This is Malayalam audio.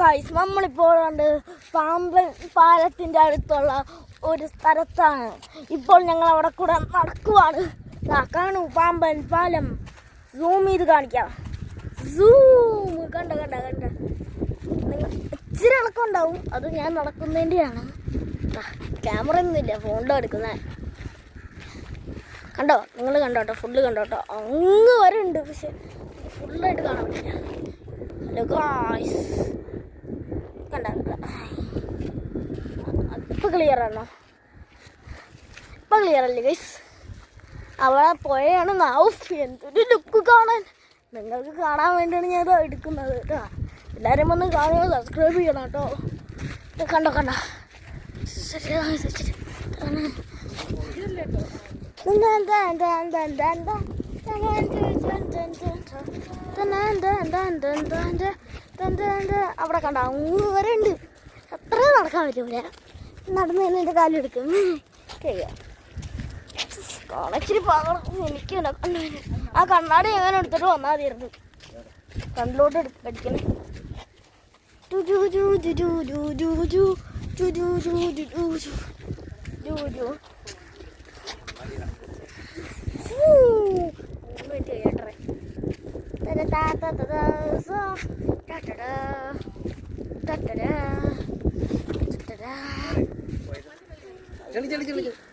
ഗൈസ് നമ്മളിപ്പോൾ കണ്ട് പാമ്പൻ പാലത്തിൻ്റെ അടുത്തുള്ള ഒരു സ്ഥലത്താണ്. ഇപ്പോൾ ഞങ്ങൾ അവിടെ കൂടെ നടക്കുവാണ്. കാണൂ പാമ്പൻ പാലം. സൂം ചെയ്ത് കാണിക്കാം. സൂം കണ്ട കണ്ട കണ്ട. നിങ്ങൾ ഇച്ചിരി ഇളക്കം ഉണ്ടാവും, അത് ഞാൻ നടക്കുന്നതിൻ്റെയാണ്. ക്യാമറ ഒന്നുമില്ല, ഫോണിലോ എടുക്കുന്നത്. കണ്ടോ, നിങ്ങൾ കണ്ടോട്ടോ, ഫുള്ള് കണ്ടോട്ടോ. അങ്ങ് വരെ ഉണ്ട്, പക്ഷെ ഫുള്ളായിട്ട് കാണാൻ പറ്റില്ല. ഹലോ ഗായ്സ്, കണ്ട ഇപ്പം ക്ലിയർ ആണോ? ഇപ്പം ക്ലിയർ അല്ലേ ഗൈസ്? അവിടെ പുഴയാണ്. എന്തൊരു ലുക്ക് കാണാൻ. നിങ്ങൾക്ക് കാണാൻ വേണ്ടിയാണ് ഞാൻ ഇത് എടുക്കുന്നത് കേട്ടോ. എല്ലാവരും വന്ന് കാണുക, സബ്സ്ക്രൈബ് ചെയ്യണം കേട്ടോ. കണ്ടോ കണ്ടോ, അവിടെ കണ്ട അങ്ങ് വരെ ഉണ്ട്. അത്ര നടക്കാൻ പറ്റൂല, നടന്ന് തന്നെ എൻ്റെ കാലെടുക്കും. കാണച്ചിരി പാകണം എനിക്ക്. ആ കണ്ണാടി എങ്ങനെ എടുത്തിട്ട് വന്നാൽ മതിയായിരുന്നു. കണ്ണിലോട്ട് അടിക്കണേ. चल चल चल